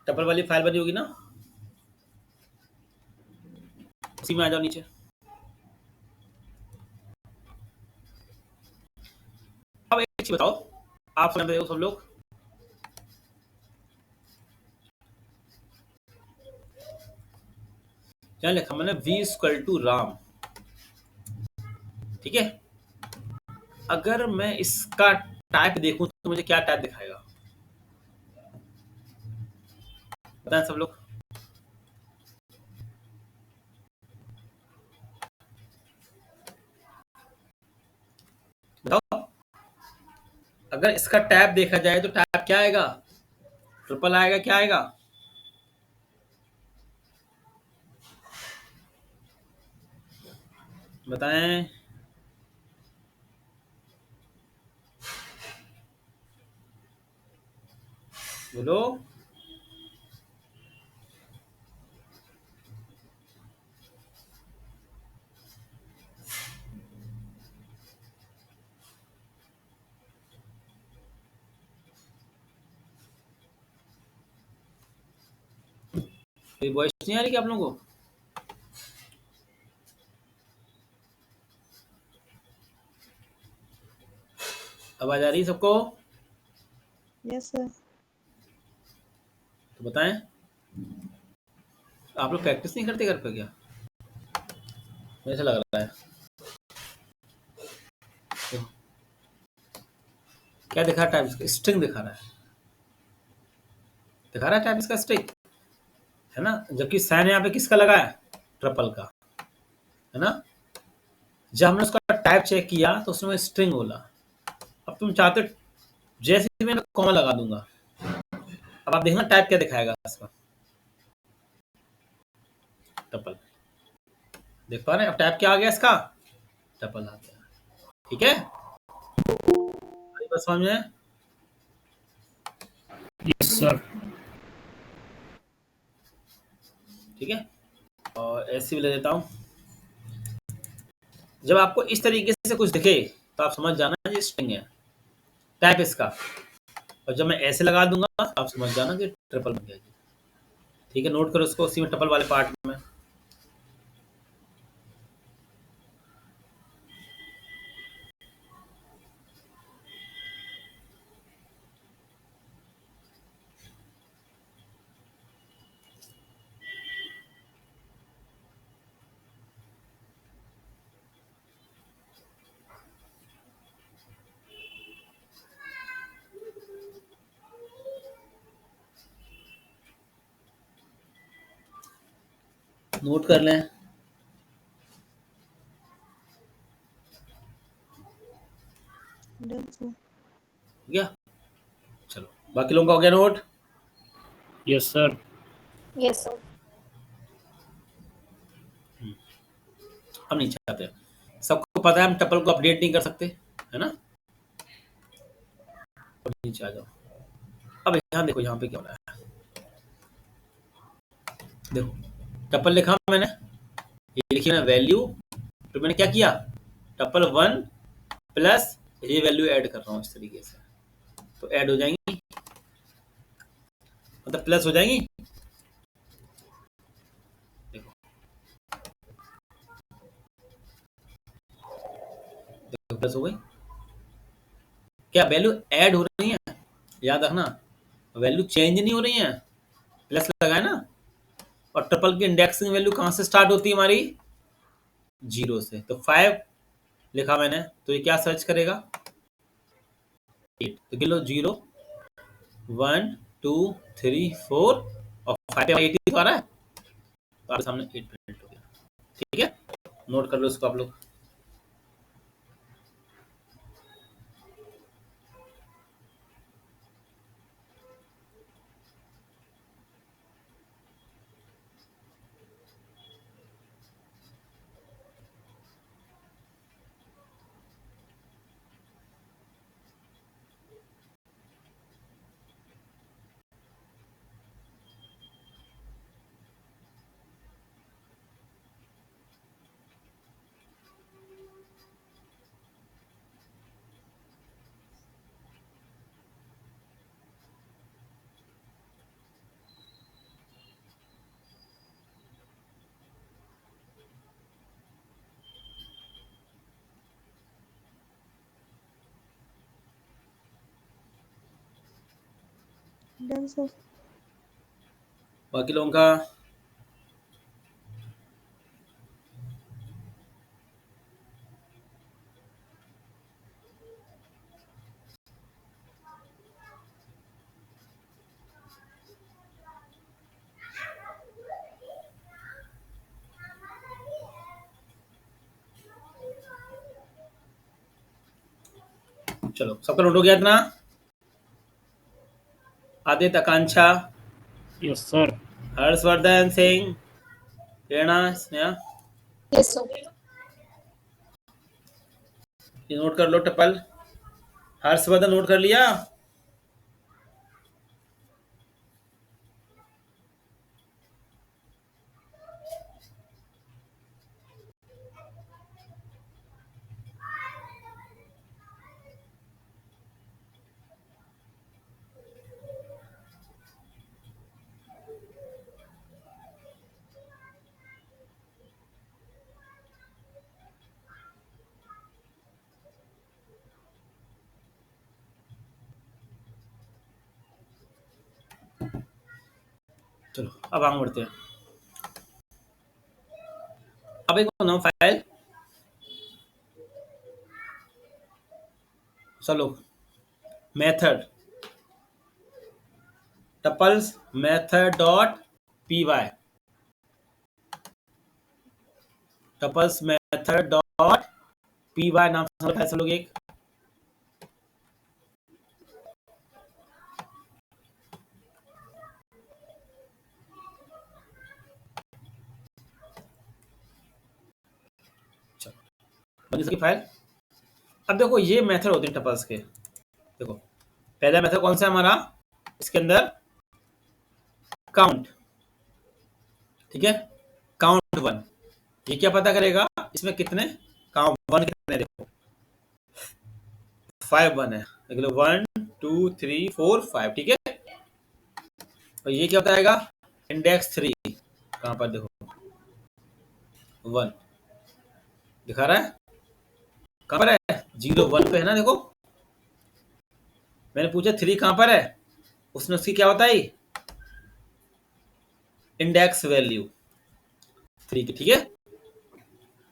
Tuple वाली file बनी होगी ना, उसी में आ जाओ नीचे। अब एक चीज बताओ, आप समझ रहे हो सब लोग? क्या लिखा मैंने, v इक्वल टू राम, ठीक है। अगर मैं इसका टाइप देखूं तो मुझे क्या टाइप दिखाएगा, बताएं सब लोग। बताओ, अगर इसका टैब देखा जाए तो टैब क्या आएगा, ट्रिपल आएगा, क्या आएगा? बताएं। बोलो। कोई वॉइस नहीं आ रही क्या आप लोगों को? आवाज आ रही है सबको? Yes sir. तो बताएं, आप लोग प्रैक्टिस नहीं करते घर पे क्या? मुझे ऐसा लग रहा है। तो क्या दिखा रहा है टाइप, इसका स्ट्रिंग दिखा रहा है, दिखा रहा है टाइप इसका स्ट्रिंग, है ना। जबकि साइन यहाँ पे किसका लगा है, ट्रिपल का, है ना। जब हमने उसका टाइप चेक किया तो उसने स्ट्रिंग बोला। अब तुम चाहते हो, जैसे ही मैं कॉमा लगा दूंगा, अब आप देखना टाइप क्या दिखाएगा इसका, ट्रिपल। देख पा रहे हैं अब टाइप क्या आ गया इसका, ट्रिपल आ गया, ठीक है। बस समझ में? Yes sir. ठीक है। और ऐसे भी ले देता हूँ, जब आपको इस तरीके से कुछ दिखे तो आप समझ जाना ये स्ट्रिंग है, टाइप इसका। और जब मैं ऐसे लगा दूंगा आप समझ जाना कि ट्रिपल बन गया। ठीक है, नोट करो इसको उसी में ट्रिपल वाले पार्ट में। नोट कर लें। Done sir. हो गया, चलो बाकी लोगों का हो गया note? Yes sir. Yes sir. हम नहीं चाहते, सबको पता है हम टपल को अपडेट नहीं कर सकते, है ना। अब नीचे आ जाओ। अब यहाँ देखो, यहाँ पे क्या हो रहा है, देखो टपल लिखा मैंने, ये लिखी मैंने वैल्यू, तो मैंने क्या किया, टपल 1 प्लस ये वैल्यू ऐड कर रहा हूँ इस तरीके से, तो ऐड हो जाएंगी, मतलब प्लस हो जाएंगी। देखो देखो प्लस हो गई, क्या वैल्यू ऐड हो रही है, याद रखना वैल्यू चेंज नहीं हो रही है, प्लस लगा है ना। और ट्रिपल की इंडेक्सिंग वैल्यू कहाँ से स्टार्ट होती है हमारी, 0 से। तो 5 लिखा मैंने, तो ये क्या सर्च करेगा, 8। तो गिन लो, 0 1 2 3 4 और 5 पे 8 तो आ रहा है, तो आपके सामने 8 प्रिंट हो गया। ठीक है, नोट कर लो इसको आप लोग। Done, sir. बाकी लोगों का चलो, सबका नोट हो गया इतना? आदित्य, आकांक्षा, Yes, sir. हर्षवर्धन सिंह, प्रेरणा, स्नेहा, Yes, sir. ये नोट कर लो टपल। हर्षवर्धन नोट कर लिया? चलो, अब आगे बढ़ते हैं। अब एक नाम फाइल चलो, method tuples method dot P Y, tuples method dot P Y नाम से फाइल चलोगे एक। बनी इसकी फाइल। अब देखो, ये मेथड होते हैं टपल्स के। देखो, पहला मेथड कौन सा है हमारा? इसके अंदर काउंट, ठीक है, काउंट 1। ये क्या पता करेगा इसमें कितने काउंट 1 कितने? देखो 5 1 है, देख लो 1 2 3 4 5, ठीक है। और ये क्या बताएगा? इंडेक्स 3 कहां पर? देखो 1 दिखा रहा है, कहां पर है? 0 1 पे है ना। देखो मैंने पूछा 3 कहां पर है, उसने उसकी क्या बताई? इंडेक्स वैल्यू 3 की, ठीक है।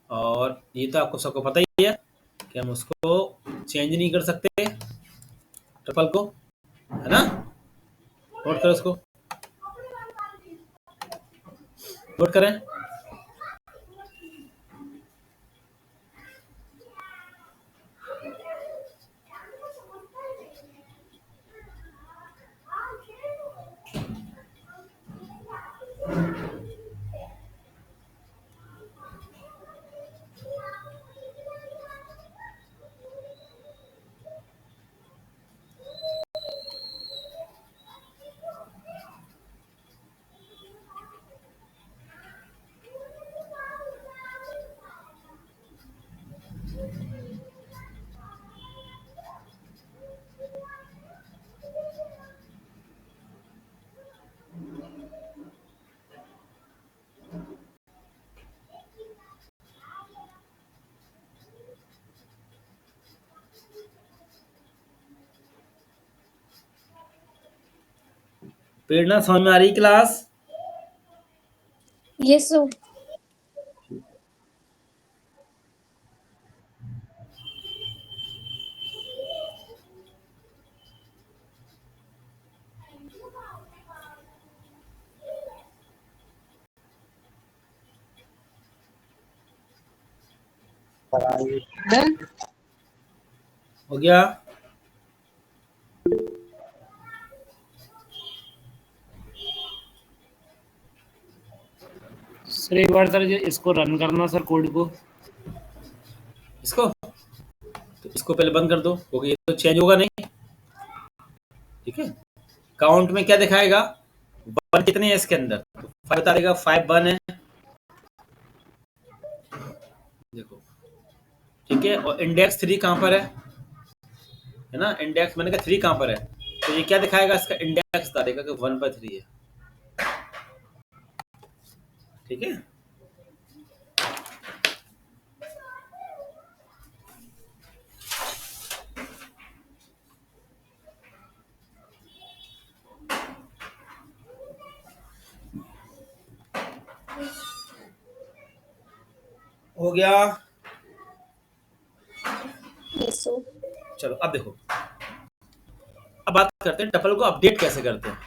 और ये तो आपको सबको पता ही है कि हम उसको चेंज नहीं कर सकते ट्रिपल को, है ना। नोट करो उसको, नोट करें। प्रेरणा समझ में आ रही क्लास? Yes, sir. Done. हो गया? सर एक बार सर इसको रन करना सर, कोड को। इसको तो इसको पहले बंद कर दो, क्योंकि ये तो चेंज होगा नहीं, ठीक है। काउंट में क्या दिखाएगा? 1 कितने हैं इसके अंदर? तो 5 बता देगा, 5 1 है, देखो, ठीक है। और इंडेक्स 3 कहां पर है ना। इंडेक्स मैंने कहा 3 कहां पर है, तो ये क्या दिखाएगा? इसका इंडेक्स बता देगा कि 1 पर 3 है, ठीक है। हो गया। Yes, sir. चलो अब देखो, अब बात करते हैं टपल को अपडेट कैसे करते हैं।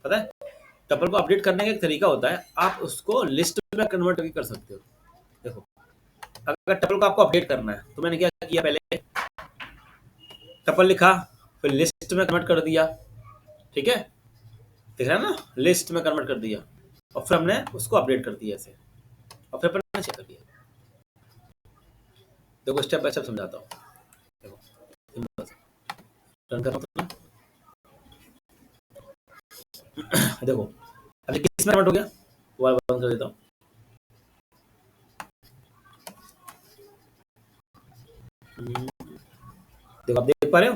पता है, टपल को अपडेट करने का एक तरीका होता है, आप उसको लिस्ट में कन्वर्ट भी कर सकते हो। देखो, अगर टपल को आपको अपडेट करना है तो मैंने क्या किया, पहले टपल लिखा, फिर लिस्ट में कन्वर्ट कर दिया। ठीक है, दिख रहा है ना, लिस्ट में कन्वर्ट कर दिया, और फिर हमने उसको अपडेट कर दिया ऐसे, और फिर अपन चेक कर दिया। देखो स्टेप बाय स्टेप समझाता हूँ। देखो सिंपल सा। रन कर रहा हूँ तो ना। देखो अभी किस में कन्वर्ट हो गया, वो बंद कर देता हूँ। देखो आप देख पा रहे हो,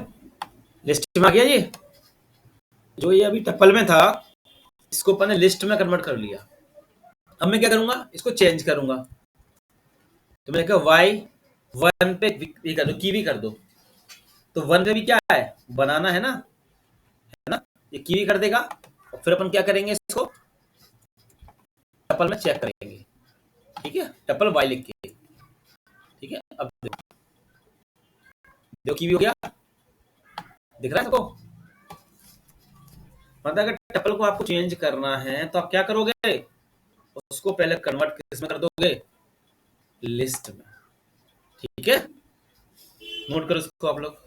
लिस्ट में आ गया ये, जो ये अभी टपल में था इसको अपन ने लिस्ट में कन्वर्ट कर लिया। अब मैं क्या करूंगा, इसको चेंज करूंगा। तो मैंने कहा वाई वन पे ये कर दो, कीवी कर दो। तो वन पे भी क्या है, बनाना है ना, ये कीवी कर देगा। और फिर अपन क्या करेंगे, इसको टपल में चेक करेंगे। ठीक है, टपल वाई लिख के। ठीक है, अब देखो कीवी हो गया, दिख रहा है सबको। मतलब अगर टपल को आपको चेंज करना है तो आप क्या करोगे, उसको पहले कन्वर्ट किसमें कर दोगे, लिस्ट में। ठीक है, नोट करो इसको आप लोग।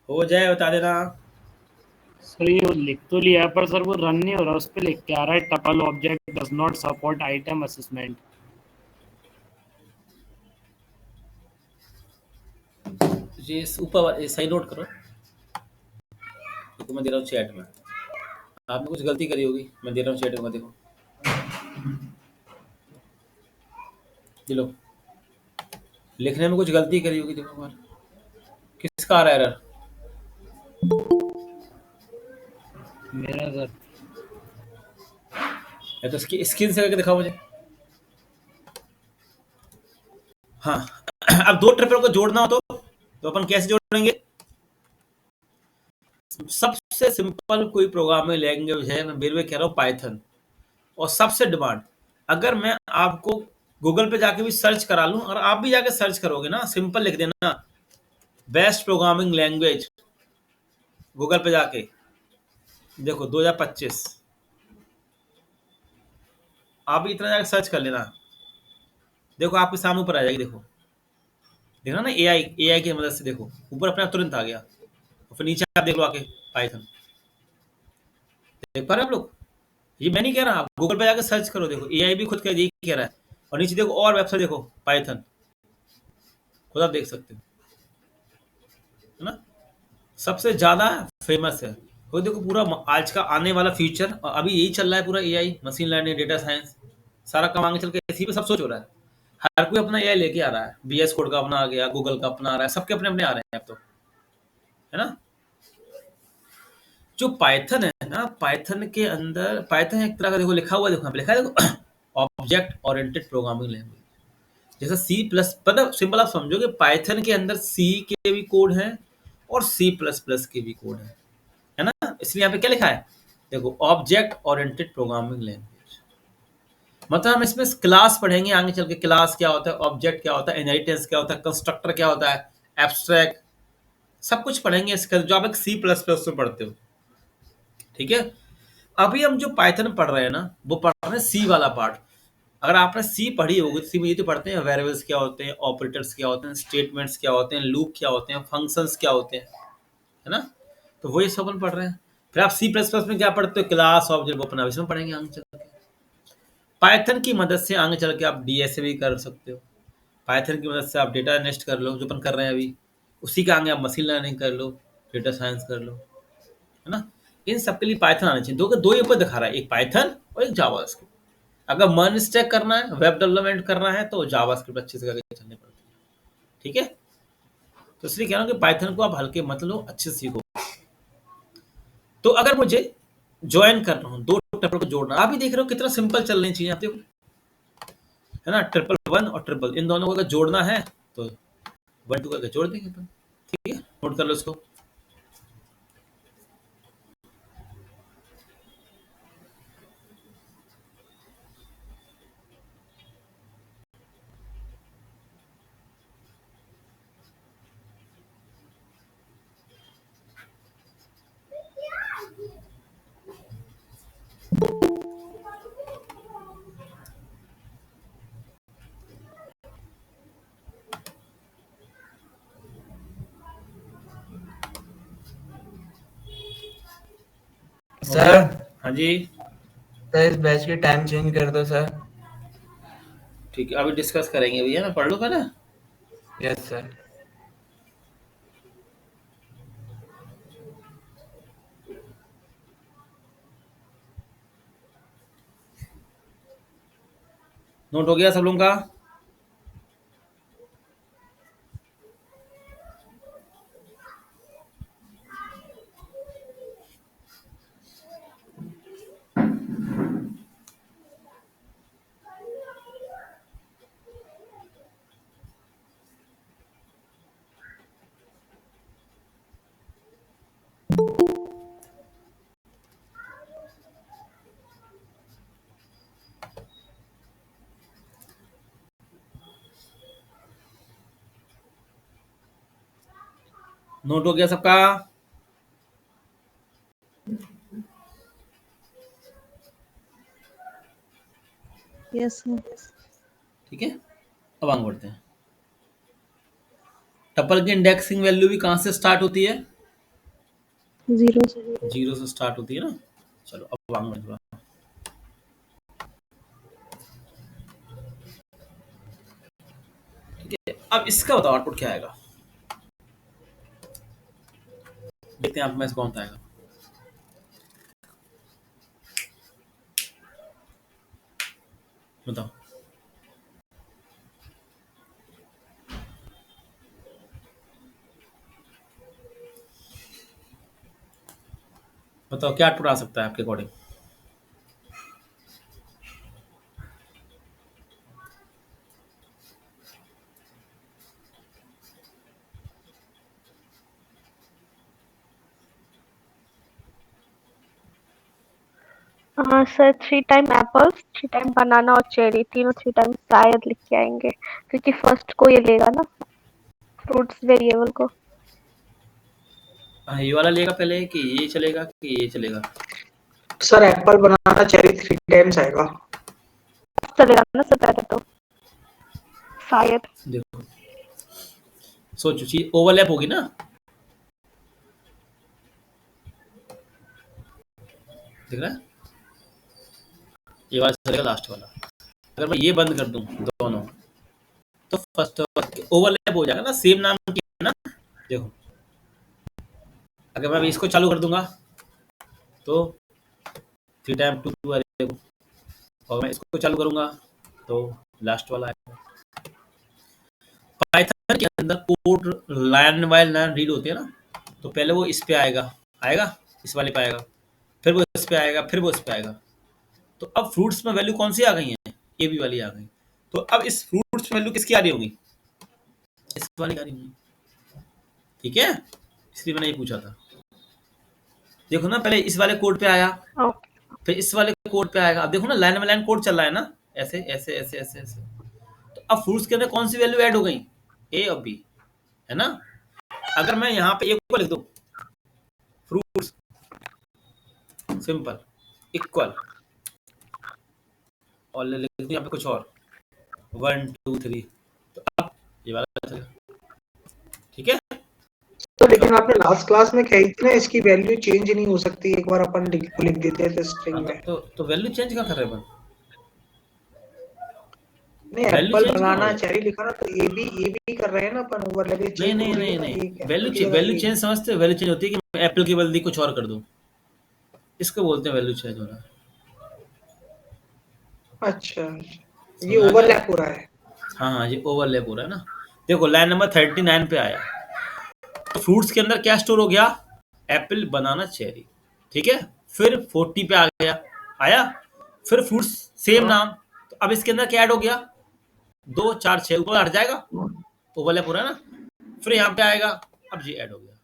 हो जाए बता देना। सर ये लिख तो लिया है, पर सर वो रन नहीं हो रहा, उस पे लिख के आ रहा है tuple object does not support item assessment. ये ऊपर सही नोट करो, देखो मैं दे रहा हूँ चैट में, आपने कुछ गलती करी होगी, मैं दे रहा हूँ चैट में, देखो ये लो, लिखने में कुछ गलती करी होगी, देखो बार किसका आ रहा है एरर, मेरा सर या तो स्क्रीन से करके दिखाओ मुझे। हाँ, अब दो ट्रिपल को जोड़ना हो तो अपन कैसे जोड़ेंगे, सबसे सिंपल कोई प्रोग्रामिंग लैंग्वेज है, मैं मेरे में कह रहा हूँ पाइथन, और सबसे डिमांड। अगर मैं आपको गूगल पे जाके भी सर्च करा लूं, और आप भी जाके सर्च करोगे ना, सिंपल लिख देना बेस्ट प्रोग्रामिंग लैंग्वेज गूगल पे जाके, देखो 2025, आप भी इतना जाके सर्च कर लेना, देखो आपके सामने ऊपर आ जाएगी। देखो देखना ना, एआई की मदद से देखो ऊपर अपना तुरंत आ गया, और फिर नीचे आप देख लो आके पाइथन, देख पा रहे हैं आप लोग। ये मैं नहीं कह रहा, आप गूगल पे जाकर सर्च करो, देखो एआई भी खुद यही कह रहा है, और नीचे देखो और वेबसाइट देखो पाइथन, खुद आप देख सकते हो, है ना, सबसे ज्यादा फेमस है वो। देखो पूरा आज का आने वाला फ्यूचर, और अभी यही चल रहा है पूरा, AI, machine learning, data science, सारा काम आगे चल के इसी पे सब सोच हो रहा है। हर कोई अपना एआई लेके आ रहा है, बीएस कोड का अपना आ गया, गूगल का अपना आ रहा है, सबके अपने अपने आ रहे हैं अब तो, है ना। जो पाइथन है ना, पाइथन के अंदर, पाइथन एक तरह का देखो लिखा हुआ है, देखो यहाँ पे लिखा है, देखो ऑब्जेक्ट ओरिएंटेड प्रोग्रामिंग लैंग्वेज, जैसा सी प्लस, मतलब सिंपल आप समझोगे पाइथन के अंदर सी के भी कोड हैं और सी प्लस प्लस के भी कोड हैं, है ना। इसलिए यहाँ पे क्या लिखा है, देखो ऑब्जेक्ट ओरिएंटेड प्रोग्रामिंग लैंग्वेज, मतलब हम इसमें क्लास पढ़ेंगे आगे चल के, क्लास क्या होता है, ऑब्जेक्ट क्या होता है, इनहेरिटेंस क्या होता है, कंस्ट्रक्टर क्या होता है, एब्स्ट्रैक्ट, सब कुछ पढ़ेंगे इसका, जो आप एक सी प्लस प्लस में पढ़ते हो। ठीक है, अभी हम जो पाइथन पढ़ रहे हैं ना, वो पढ़ रहे हैं सी वाला पार्ट, अगर आपने सी पढ़ी होगी, सी में ये तो पढ़ते हैं वेरिएबल्स क्या होते हैं, ऑपरेटर्स क्या होते हैं, स्टेटमेंट्स क्या होते हैं, लूप क्या होते हैं, फंक्शंस क्या होते हैं, है ना? तो वही सब अपन पढ़ रहे हैं। फिर आप सी प्लस प्लस में क्या पढ़ते हो, क्लास ऑब्जेक्ट, वो अपन अब इसमें पढ़ेंगे आगे चल के। पाइथन की मदद से आगे चल के आप डीएसए भी कर सकते हो। पाइथन की मदद से आप डेटा नेस्ट कर लो, जो अपन कर रहे हैं अभी। उसी के आगे आप मशीन लर्निंग कर लो, डेटा साइंस कर लो, है ना? इन सब के लिए पाइथन आना चाहिए। दो ही ऊपर दिखा रहा है, एक पाइथन और एक जावास्क्रिप्ट। अगर मन स्टैक करना है, वेब डेवलपमेंट करना है, तो जावास्क्रिप्ट अच्छे से करके चलनी पड़ती है। ठीक है? तो इसलिए कह रहा हूँ कि पाइथन को आप हल्के मत लो, अच्छे से सीखो। तो अगर मुझे ज्वाइन करना हो, दो ट्रिपल को जोड़ना, आप भी देख रहे हो कितना सिंपल चलनी चाहिए, आप देखो, है ना? ट्रिपल वन और ट्रिपल, इन दोनों को अगर जोड़ना है तो 1 2 करके जोड़ देंगे अपन। ठीक है, नोट कर लो इसको। हो सर गया? हाँ जी, सर इस बैच की टाइम चेंज कर दो सर। ठीक है, अभी डिस्कस करेंगे भैया, मैं पढ़ लूँ पहले। Yes sir. नोट हो गया सब लोगों का? नोट हो गया सबका? Yes, sir. ठीक है, अब आगे बढ़ते हैं। टपल की इंडेक्सिंग वैल्यू भी कहाँ से स्टार्ट होती है? 0. 0 से स्टार्ट होती है ना। चलो अब आगे बढ़ते हैं। ठीक है, अब इसका बताओ आउटपुट क्या आएगा। देखते हैं आप में से कौन सा आएगा। बताओ। बताओ क्या आउटपुट आ सकता है आपके अकॉर्डिंग। हाँ सर, 3 टाइम एप्पल्स, 3 टाइम बनाना और चेरी, तीनों 3 टाइम शायद लिख के आएंगे, क्योंकि फर्स्ट को ये लेगा ना, फ्रूट्स वेरिएबल को। हाँ, ये वाला लेगा पहले कि ये चलेगा कि ये चलेगा? Sir apple banana cherry 3 times आएगा। चलेगा ना सर पहले तो, शायद। देखो, सोचो, चीज ओवरलैप होगी ना। देख रहा है, ये वाला चलेगा लास्ट वाला। अगर मैं ये बंद कर दूं दोनों, तो फर्स्ट ओवरलैप हो जाएगा ना, सेम नाम की है ना। देखो, अगर मैं इसको चालू कर दूंगा तो 3 टाइम 2 2 आएगा, और मैं इसको चालू करूंगा तो लास्ट वाला आएगा। पाइथन के अंदर code line by line read होते हैं ना, तो पहले वो इस पे आएगा, इस वाले पे आएगा, फिर वो इस पे आएगा, फिर वो इस पे आएगा। तो अब फ्रूट्स में वैल्यू कौन सी आ गई है? ए बी वाली आ गई। तो अब इस फ्रूट्स में वैल्यू किसकी आ रही होगी? इस वाली आ रही होगी। ठीक है, इसलिए मैंने ये पूछा था। देखो ना, पहले इस वाले कोड पे आया, ओके। फिर इस वाले कोड पे आएगा। अब देखो ना, लाइन बाय लाइन कोड चल रहा है ना, ऐसे ऐसे ऐसे ऐसे ऐसे। तो अब फ्रूट्स के अंदर कौन सी वैल्यू ऐड हो गई? ए और बी, है ना। अगर मैं यहाँ पे एक को लिख दूं, फ्रूट्स सिंपल इक्वल, और लिख दूं यहाँ पे कुछ और 1 2 3, तो अब ये वाला चलेगा, ठीक है। तो लेकिन आपने लास्ट क्लास में कही थी ना इसकी वैल्यू चेंज नहीं हो सकती, एक बार अपन लिख देते थे स्ट्रिंग में। तो वैल्यू चेंज क्या कर रहे हैं अपन? नहीं, वैल्यू एप्पल चेंज कहाँ हो बनाना रहा है? चेरी लिखा ना, तो ये भी कर रहे हैं ना अपन, ओवरलैप नहीं चेंज नहीं हो रही नहीं है ना, नहीं, एक एप्पल की जगह वैल्यू ये। चेंज समझते हो? वैल्यू चेंज होती है कि मैं एप्पल की बदली कुछ और कर दूं, इसको बोलते हैं वैल्यू चेंज होना। अच्छा, समझ ये आ गया? ओवरलैप हो रहा है। हाँ, ये ओवरलैप हो रहा है ना। देखो लाइन नंबर 39 पे आया, तो फ्रूट्स के अंदर क्या स्टोर हो गया? एप्पल, बनाना, चेरी, ठीक है। फिर 40 पे आ गया, आया, फिर फ्रूट्स सेम हाँ, नाम, तो अब इसके अंदर क्या ऐड हो गया? 2 4 6 ऊपर हट जाएगा, ओवरलैप हो रहा है ना। फिर यहाँ पे आएगा, अब ये ऐड हो गया,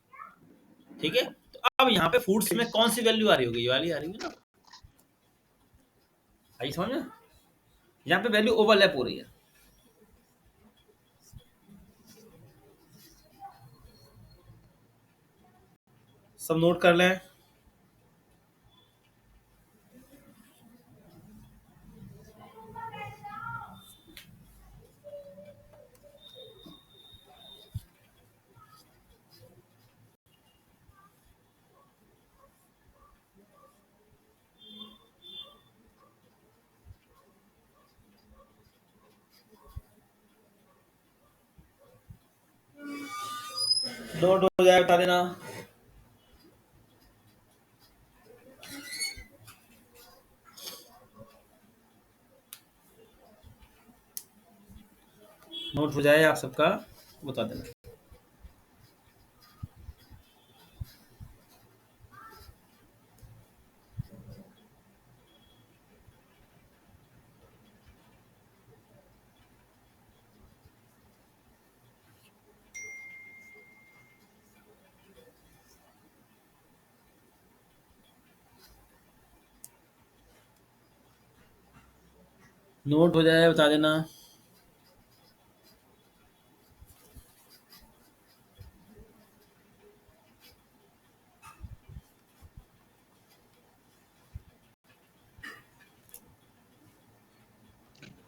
ठीक है। तो अब यहाँ पे फ्रूट्स में कौन सी वैल्यू आ रही होगी? ये वाली आ रही है ना, आई समझ में? यहाँ पे वैल्यू ओवरलैप हो रही है। सब नोट कर लें। नोट हो जाए बता देना। नोट हो जाए आप सबका, बता देना। नोट हो जाए बता देना।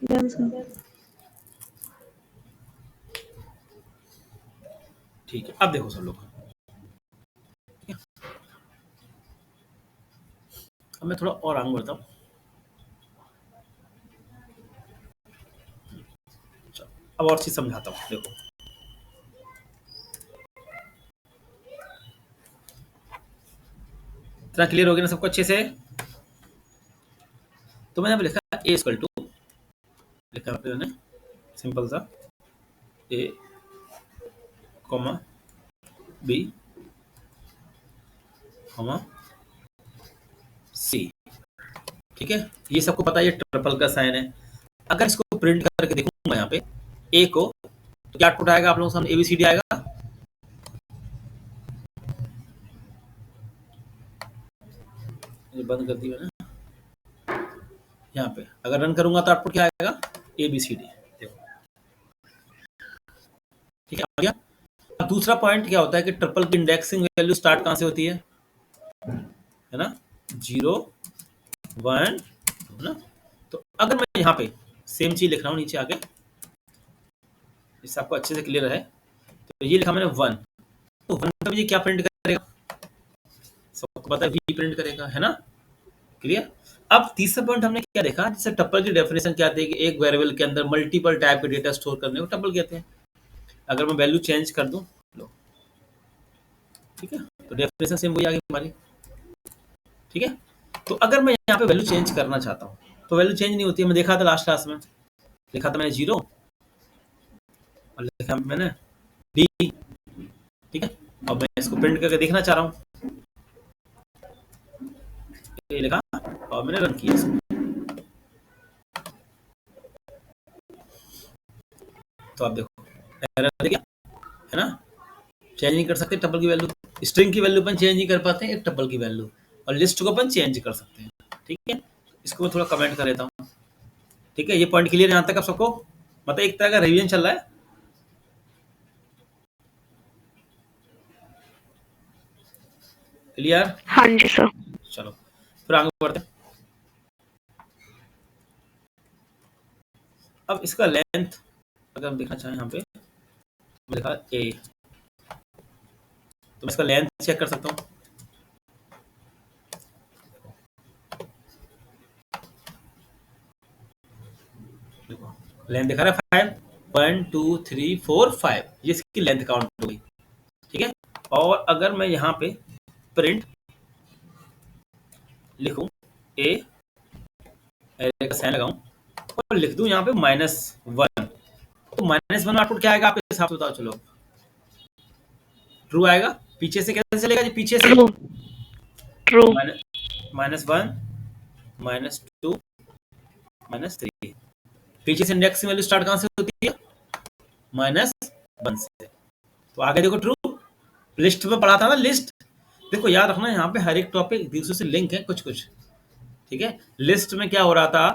Done sir. ठीक है, अब देखो सब लोग, अब मैं थोड़ा और आगे बढ़ता हूँ। चलो, अब और चीज समझाता हूँ, देखो। इतना क्लियर हो गया ना सबको अच्छे से? तो मैंने अब लिखा ए इक्वल टू, लिखा है मैंने सिंपल सा ए कॉमा बी कॉमा सी, ठीक है। ये सबको पता है ये ट्रिपल का साइन है। अगर इसको प्रिंट करके देखूंगा यहाँ पे ए को, तो क्या आउटपुट आएगा आप लोगों के सामने? एबीसीडी आएगा। ये बंद कर दिया मैंने। यहाँ पे अगर रन करूंगा तो आउटपुट क्या आएगा? एबीसीडी, देखो, ठीक है, आ गया। अब दूसरा पॉइंट क्या होता है कि ट्रिपल की इंडेक्सिंग वैल्यू स्टार्ट कहाँ से होती है ना? 0 1, है ना? तो अगर मैं यहाँ पे सेम चीज लिख रहा हूँ नीचे आके, इससे आपको अच्छे से क्लियर है, तो ये लिखा मैंने 1, तो 1 का ये क्या प्रिंट करेगा? सबको पता है वी प्रिंट करेगा, है ना? क्लियर। अब तीसरा पॉइंट हमने क्या देखा, जैसे टपल की डेफिनेशन क्या आती है कि एक वेरिएबल के अंदर मल्टीपल टाइप के डेटा स्टोर करने को टपल कहते हैं। अगर मैं वैल्यू चेंज कर दूं, लो, ठीक है, तो डेफिनेशन सेम वही आ गई हमारी, ठीक है। तो अगर मैं यहाँ पे वैल्यू चेंज करना चाहता हूँ तो वैल्यू चेंज नहीं होती है। मैं देखा था लास्ट क्लास में, लिखा था मैंने 0 और लिखा मैंने डी, ठीक है। अब मैं इसको प्रिंट करके देखना चाह रहा हूँ, ये लिखा और मैंने रन किया इसको, तो आप देखो एरर देखिए, है ना? चेंज नहीं कर सकते टपल की वैल्यू, स्ट्रिंग की वैल्यू अपन चेंज नहीं कर पाते हैं, एक टपल की वैल्यू, और लिस्ट को अपन चेंज कर सकते हैं, ठीक है। इसको मैं थोड़ा कमेंट कर लेता हूँ, ठीक है। ये पॉइंट क्लियर यहाँ तक आप सबको? मतलब एक तरह का रिवीजन चल रहा है, क्लियर? हाँ जी सर। चलो फिर आगे बढ़ते हैं। अब इसका लेंथ अगर हम देखना चाहें यहाँ पे लिखा ए, तो मैं इसका लेंथ चेक कर सकता हूँ। देखो लेंथ दिखा रहा है 5, 1 2 3 4 5, ये इसकी लेंथ काउंट हो गई, ठीक है। और अगर मैं यहाँ पे प्रिंट लिखूं ए, एरे का साइन लगाऊं और लिख दूं यहाँ पे -1, तो -1 आउटपुट क्या आएगा आपके हिसाब से बताओ? चलो ट्रू आएगा। पीछे से कैसे चलेगा जी? पीछे से ट्रू ट्रू -1 -2 -3, पीछे से इंडेक्स की वैल्यू स्टार्ट कहां से होती है? -1 से। तो आगे देखो ट्रू, लिस्ट में पढ़ा था ना लिस्ट, देखो याद रखना यहाँ पे हर एक टॉपिक एक दूसरे से लिंक है कुछ कुछ, ठीक है। लिस्ट में क्या हो रहा था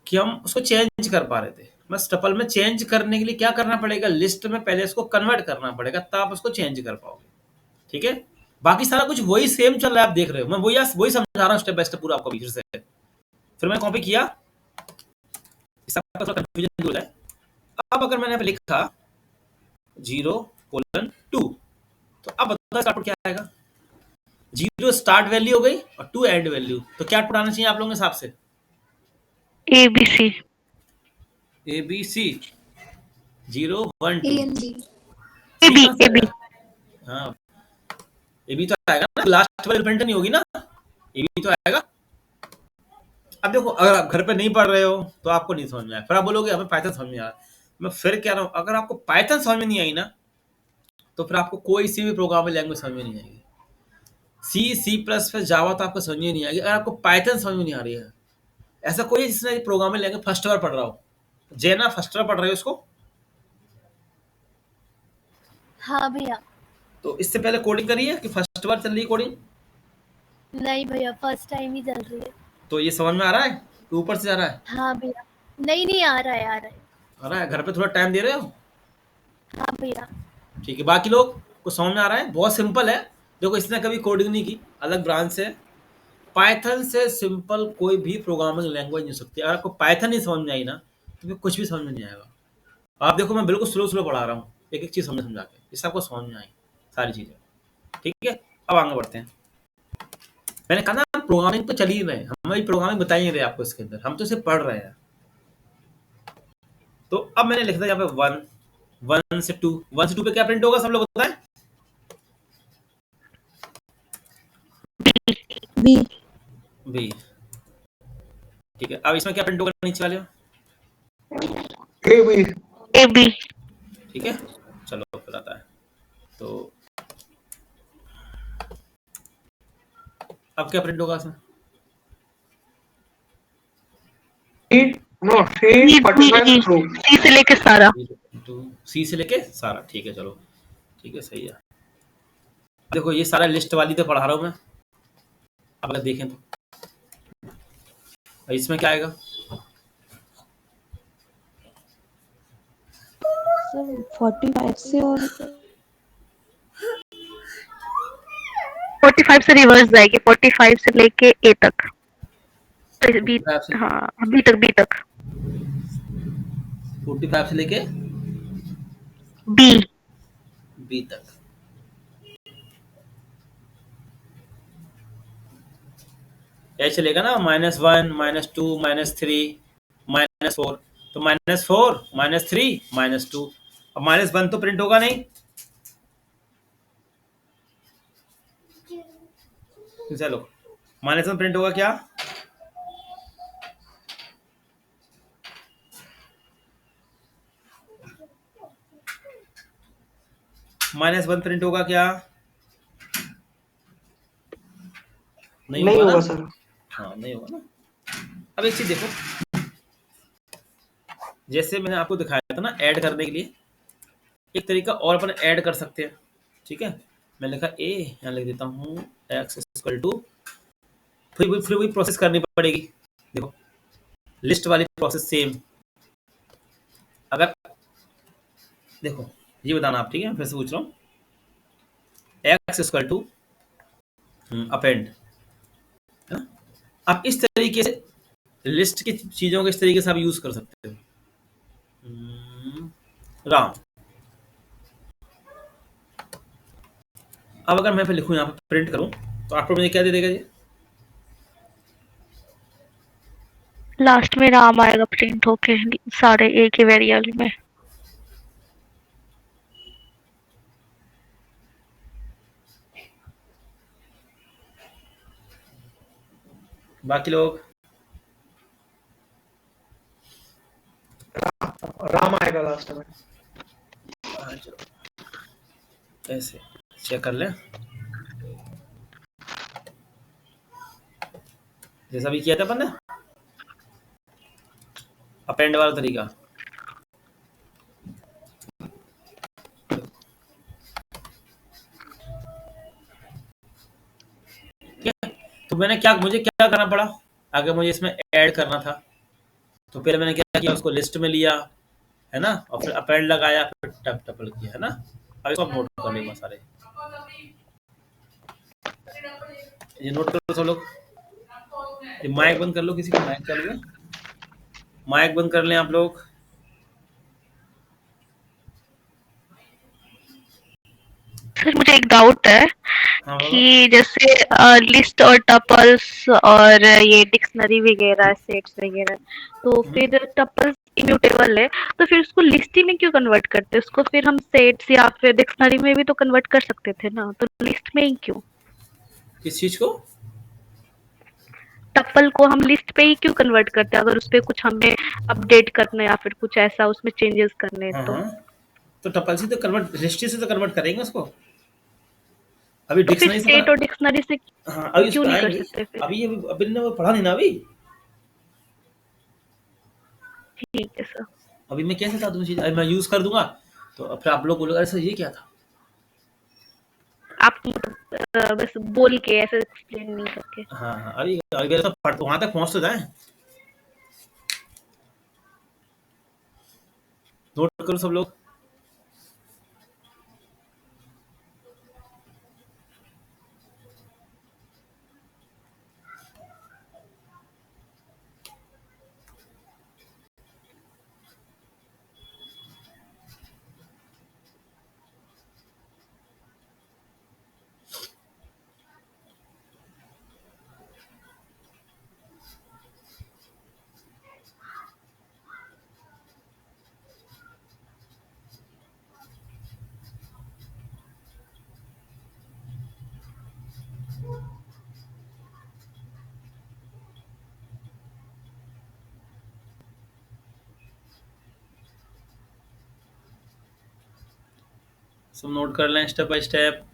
कि हम उसको चेंज कर पा रहे थे, बस टपल में चेंज करने के लिए क्या करना पड़ेगा? लिस्ट में पहले इसको कन्वर्ट करना पड़ेगा, तब आप उसको चेंज कर पाओगे, ठीक है। बाकी सारा कुछ वही सेम चल रहा है, आप देख रहे हो, मैं वही समझा रहा हूँ स्टेप बाय स्टेप पूरा आपको फिर से। फिर मैंने कॉपी किया, थोड़ा कंफ्यूजन हो जाए। अब अगर मैंने लिखा 0:2, तो अब बताओ आउटपुट क्या आएगा? 0 स्टार्ट वैल्यू हो गई और 2 एंड वैल्यू, तो क्या आउटपुट आना चाहिए आप लोगों के हिसाब से? ABC ABC 0 1 A 2, and B. AB AB हाँ AB तो आएगा ना, लास्ट वाली प्रिंट नहीं होगी ना, AB तो आएगा। अब देखो अगर आप घर पे नहीं पढ़ रहे हो तो आपको नहीं समझ में आया, फिर आप बोलोगे हमें पाइथन समझ में आ रहा है। मैं फिर कह रहा हूँ अगर आपको पाइथन समझ में नहीं आई ना, तो फिर आपको कोई सी भी प्रोग्रामिंग लैंग्वेज समझ में नहीं आएगी। C++, जावा तो आपको समझ में नहीं आएगी अगर आपको पाइथन समझ में नहीं आ रही है। ऐसा कोई है जिसने प्रोग्रामिंग लैंग्वेज फर्स्ट बार पढ़ रहा हो? जेना फर्स्ट बार पढ़ रहे हो इसको? हाँ भैया। तो इससे पहले कोडिंग करी है कि फर्स्ट बार चल रही है कोडिंग? नहीं भैया, फर्स्ट टाइम ही चल रही है। तो ये समझ में आ रहा है कि ऊपर से जा रहा है? हाँ भैया। नहीं आ रहा है, आ रहा है। आ रहा है, घर पे थोड़ा टाइम दे रहे हो? हाँ भैया। ठीक है, बाकी लोग को समझ में आ रहा है? बहुत सिंपल है, देखो इसने कभी कोडिंग नहीं की, अलग ब्रांच से। पाइथन से सिंपल कोई भी प्रोग्रामिंग लैंग्वेज नहीं हो सकती। अगर आपको पाइथन नहीं समझ में आई ना, तो फिर कुछ भी समझ में नहीं आएगा। आप देखो मैं बिल्कुल स्लो पढ़ा रहा हूँ, एक एक चीज़ समझा के, इससे आपको समझ में आई सारी चीज़ें, ठीक है। अब आगे बढ़ते हैं। मैंने कहा ना हम प्रोग्रामिंग तो चल ही रहे हैं, हम अभी प्रोग्रामिंग बता ही नहीं रहे आपको इसके अंदर, हम तो सिर्फ पढ़ रहे हैं। तो अब मैंने लिख दिया यहाँ पे 1 से 2, 1 से 2 पे क्या प्रिंट होगा सब लोग बताएं? B. बी, ठीक है। अब इसमें क्या प्रिंट होगा नीचे वाले में? AB. AB ठीक है, चलो फिर आता है। तो अब क्या प्रिंट होगा इसमें? C 49 true. C से लेके सारा। सी से लेके सारा, ठीक है, चलो ठीक है, सही है। देखो ये सारा लिस्ट वाली तो पढ़ा रहा हूँ मैं, अब अगर देखें तो इसमें क्या आएगा? सर 45 से और 45 से रिवर्स जाएगी, 45 से लेके A तक। तो B, 45 से हाँ B तक 45 से लेके B। बी तक। ऐसे चलेगा ना, -1 -2 -3 -4, तो -4 -3 -2, अब -1 तो प्रिंट होगा नहीं, चलो -1 प्रिंट होगा क्या? -1 प्रिंट होगा क्या? नहीं नहीं होगा होगा ना? सर। हाँ नहीं होगा ना। अब एक चीज देखो, जैसे मैंने आपको दिखाया था ना ऐड करने के लिए, एक तरीका और अपन ऐड कर सकते हैं, ठीक है। मैं लिखा ए, यहाँ लिख देता हूँ x इक्वल टू, फिर वही प्रोसेस करनी पड़ेगी। देखो लिस्ट वाली प्रोसेस सेम, अगर देखो ये बताना आप, ठीक है, फिर से पूछ रहा हूँ, x इक्वल टू अपेंड, है ना। आप इस तरीके से लिस्ट की चीजों को इस तरीके से आप यूज कर सकते हो, राम। अब अगर मैं फिर लिखूं यहाँ पे प्रिंट करूं तो आपको मुझे क्या दे देगा ये? लास्ट में राम आएगा प्रिंट होके सारे एक ही वेरिएबल में। बाकी लोग राम आएगा लास्ट में। चलो ऐसे चेक कर लें जैसा भी किया था अपन ने अपेंड वाला तरीका। तो मुझे क्या करना पड़ा? अगर मुझे इसमें ऐड करना था तो पहले मैंने क्या किया, उसको लिस्ट में लिया है ना, और फिर अपेंड लगाया, फिर टपल किया है ना। अब इसको आप नोट कर लेंगे सारे, ये नोट करो सब लोग। ये माइक बंद कर लो, किसी का माइक चालू है, माइक बंद कर लें आप लोग। सर मुझे एक डाउट है हाँ बोलो। कि जैसे लिस्ट और टपल्स और ये डिक्शनरी वगैरह सेट्स वगैरह, तो फिर टपल्स इम्यूटेबल है तो फिर उसको लिस्ट ही में क्यों कन्वर्ट करते? उसको फिर हम सेट्स या फिर डिक्शनरी में भी तो कन्वर्ट कर सकते थे ना, तो लिस्ट में ही क्यों? किस चीज को? टपल को हम लिस्ट पे ही क्यों कन्वर्ट करते हैं अगर उस पे कुछ हमें अपडेट करना है या फिर कुछ ऐसा उसमें चेंजेस करने हैं हाँ तो? हाँ, तो टपल से तो कन्वर्ट, लिस्ट से तो कन्वर्ट करेंगे उसको। अभी तो फिर डिक्शनरी से सेट और डिक्शनरी से हाँ अभी उस क्यों पर नहीं कर आएंगे। सकते फिर? अभी ने वो पढ़ा नहीं ना अभी। ठीक है सर। अभी मैं कैसे बता दूं चीज, अभी मैं यूज कर दूंगा तो फिर आप लोग बोलोगे अरे सर ये क्या था। आप बस बोल के ऐसे एक्सप्लेन नहीं करके। हाँ हाँ, अभी अभी तो वहां तक पहुंच तो जाए। नोट करो सब लोग। सब नोट कर लें स्टेप बाय स्टेप।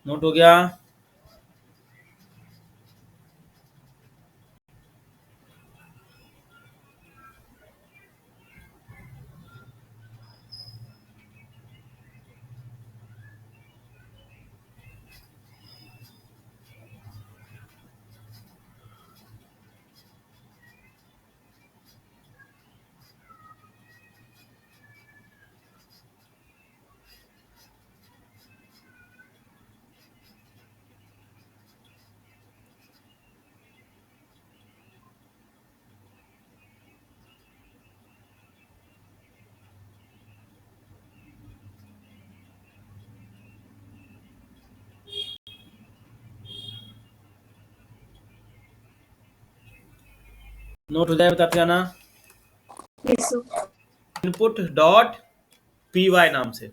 नोट हो गया? नोट हो जाए बताते जाना। इनपुट डॉट पी वाई नाम से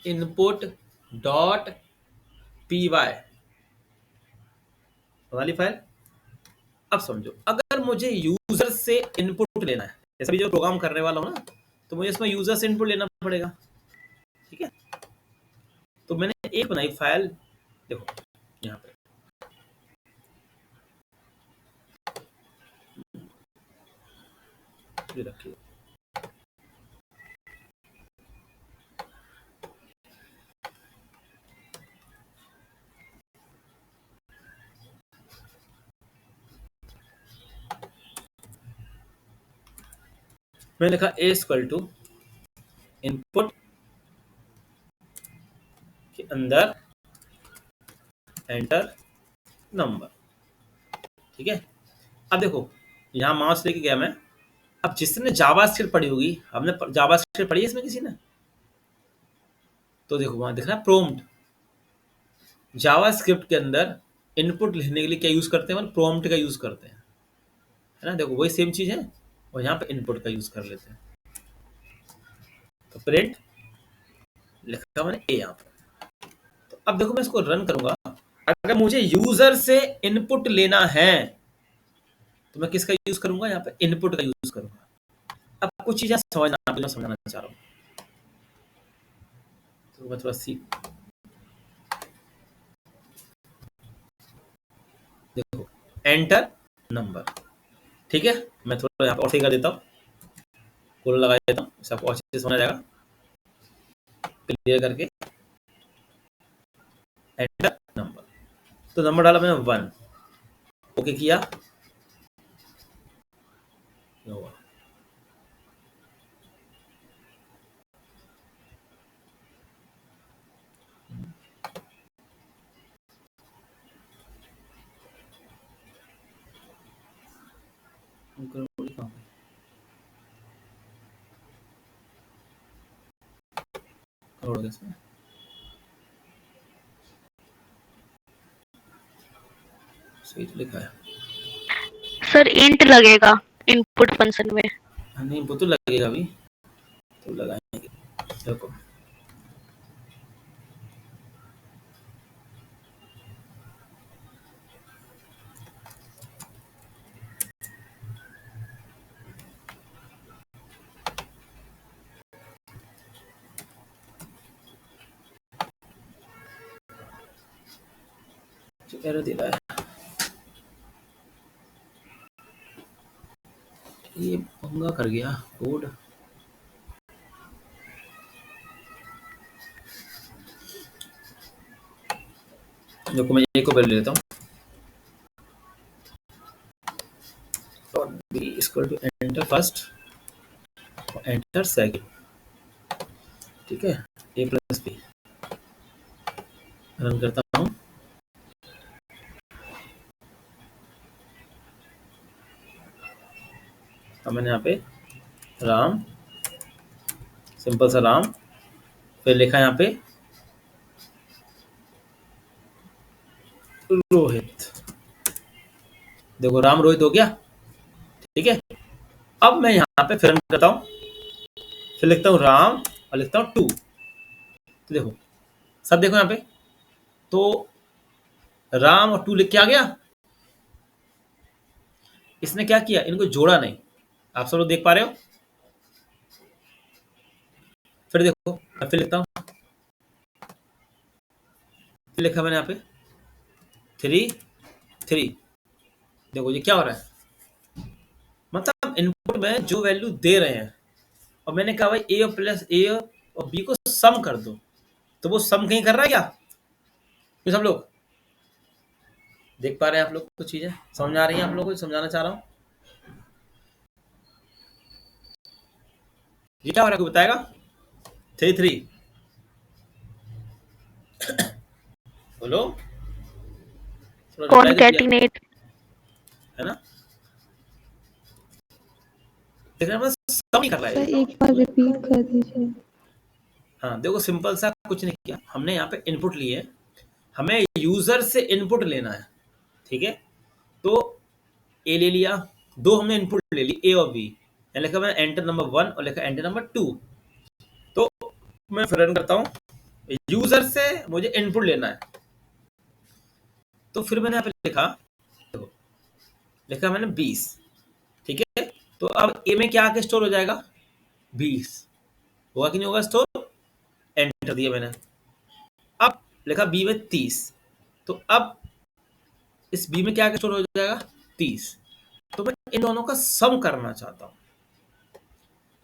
इनपुट डॉट पी वाई वाली फाइल। अब समझो, अगर मुझे यूजर से इनपुट लेना है, जैसे भी जो प्रोग्राम करने वाला हूं ना, तो मुझे इसमें यूजर से इनपुट लेना पड़ेगा। ठीक है, तो मैंने एक बनाई फाइल, देखो यहाँ पे ये रखिए, मैंने लिखा ए इक्वल टू इनपुट के अंदर एंटर नंबर। ठीक है, अब देखो यहाँ माउस लेके गया मैं। अब जिसने जावास्क्रिप्ट पढ़ी होगी, हमने जावास्क्रिप्ट पढ़ी है इसमें किसी ने, तो देखो वहां दिख रहा है प्रॉम्प्ट। जावास्क्रिप्ट के अंदर इनपुट लिखने के लिए क्या यूज करते हैं, मतलब प्रॉम्प्ट का यूज करते हैं, है ना। देखो वही सेम चीज है, और यहाँ पे इनपुट का यूज कर लेते हैं। तो प्रिंट लिखा मैंने ए यहाँ पे। तो अब देखो मैं इसको रन करूंगा। अगर मुझे यूजर से इनपुट लेना है तो मैं किसका यूज करूंगा, यहाँ पे इनपुट का यूज करूंगा। अब कुछ चीजें समझाना चाह रहा हूँ, तो मैं थोड़ा सी देखो एंटर नंबर। ठीक है, मैं थोड़ा यहाँ पे और सही कर देता हूँ, कोल लगा देता हूँ, सबको अच्छे से समझ जाएगा। क्लियर करके एंटर नंबर, तो नंबर डाला मैंने 1, ओके किया, हुआ। करोड़ इसमें सही तो लिखा है। सर इंट लगेगा इनपुट फंक्शन में। नहीं वो तो लगेगा अभी, तो लगाएंगे। देखो जो एरर दे रहा है, ये पंगा कर गया कोड। देखो मैं ए को वैल्यू लेता हूँ, और B equal to enter first और एंटर सेकंड। ठीक है, ए प्लस बी रन करता हूँ। अब मैंने यहाँ पे राम, सिंपल सा राम, फिर लिखा यहाँ पे रोहित। देखो राम रोहित हो गया। ठीक है, अब मैं यहाँ पे फिर रन करता हूँ, फिर लिखता हूँ राम और लिखता हूँ 2। तो देखो सब देखो यहाँ पे, तो राम और 2 लिख के आ गया। इसने क्या किया, इनको जोड़ा नहीं। आप सब लोग देख पा रहे हो। फिर देखो मैं फिर लिखता हूँ, फिर लिखा मैंने यहाँ पे 3। देखो ये क्या हो रहा है, मतलब इनपुट में जो वैल्यू दे रहे हैं, और मैंने कहा भाई ए और प्लस ए और बी को सम कर दो, तो वो सम कहीं कर रहा है क्या। ये सब लोग देख पा रहे हैं, आप लोग कुछ चीजें समझ आ रही हैं आप लोगों को, समझाना चाह रहा हूँ। ये क्या हो रहा है, कोई बताएगा। 3 बोलो, थोड़ा reply तो किया, कॉनकैटिनेट। है ना। देख रहे हैं, बस सम ही कर रहा है सर ये। एक बार रिपीट कर दीजिए। हाँ देखो सिंपल सा कुछ नहीं किया हमने, यहाँ पे इनपुट लिए, हमें यूजर से इनपुट लेना है। ठीक है, तो ए ले लिया, 2 हमने इनपुट ले ली, ए और बी। लिखा मैंने एंटर नंबर 1 और लिखा एंटर नंबर 2। तो मैं फिर रन करता हूँ, यूजर से मुझे इनपुट लेना है, तो फिर मैंने यहाँ पे लिखा, देखो लिखा मैंने 20, ठीक है। तो अब ए में क्या आके स्टोर हो जाएगा, 20 होगा कि नहीं होगा स्टोर, एंटर दिया मैंने। अब लिखा बी में 30, तो अब इस बी में क्या आके स्टोर हो जाएगा, 30। तो मैं इन दोनों का सम करना चाहता हूँ,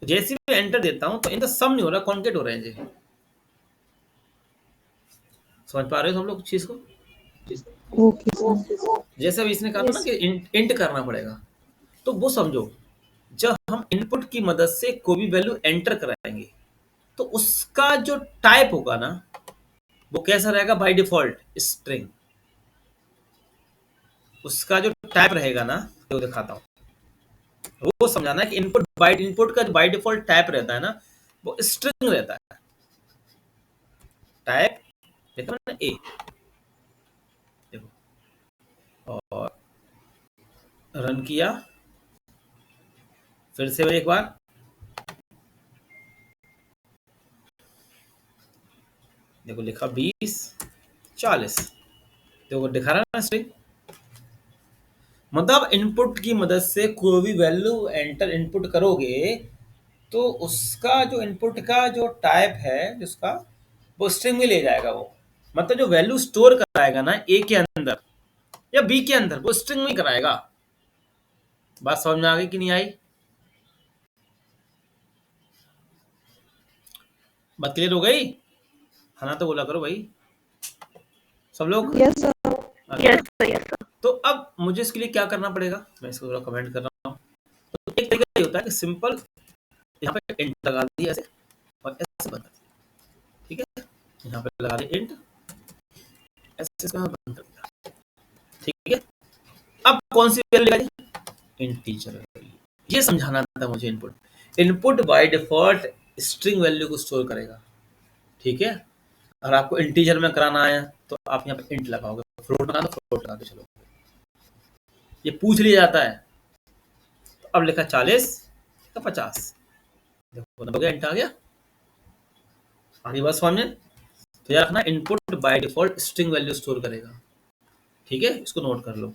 तो जैसे मैं एंटर देता हूँ तो इनका सम नहीं हो रहा, कॉन्केट हो रहे हैं जी। समझ पा रहे हो हम लोग चीज को? Okay sir. जैसे अभी इसने कहा था ना कि इंट करना पड़ेगा, तो वो समझो, जब हम इनपुट की मदद से कोई भी वैल्यू एंटर कराएंगे तो उसका जो टाइप होगा ना, वो कैसा रहेगा, बाय डिफॉल्ट स्ट्रिंग। उसका जो टाइप रहेगा ना, तो दिखाता हूं, वो समझाना है कि इनपुट का जो बाय डिफॉल्ट टाइप रहता है ना, वो स्ट्रिंग रहता है। टाइप देखो ना, ए, देखो, और रन किया, फिर से एक बार, देखो लिखा 20 40, देखो दिखा रहा है ना स्ट्रिंग। मतलब इनपुट की मदद से कोई भी वैल्यू एंटर इनपुट करोगे तो उसका जो इनपुट का जो टाइप है जिसका, वो स्ट्रिंग में ले जाएगा वो। मतलब जो वैल्यू स्टोर कराएगा ना ए के अंदर या बी के अंदर, वो स्ट्रिंग में कराएगा। बात समझ में आ गई कि नहीं आई? बात क्लियर हो गई? हाँ ना, तो बोला करो भाई सब लोग। Yes sir. Yes sir, yes sir. तो अब मुझे इसके लिए क्या करना पड़ेगा, मैं इसको थोड़ा कमेंट कर रहा हूँ। तो एक तरीका ये होता है कि सिंपल यहाँ पे इंट लगा दिया ऐसे और ऐसे बंद कर दिया, ठीक है। यहाँ पे लगा दिया इंट, ऐसे इसको यहाँ बंद कर दिया, ठीक है। अब कौन सी वैल्यू लगाई, इंटीजर वैल्यू। ये समझाना था मुझे। Input by default string value को स्टोर करेगा, ठीक है। और आपको इंटीजर में कराना है तो आप यहाँ पे इंट लगाओगे, फ्लोट लगा तो फ्लोट लगा के चलो, ये पूछ लिया जाता है। तो अब लिखा 40 तो 50, देखो हो गया, इंट आ गया। आगे बात समझ में? तो याद रखना, input by default string value store करेगा, ठीक है। इसको नोट कर लो।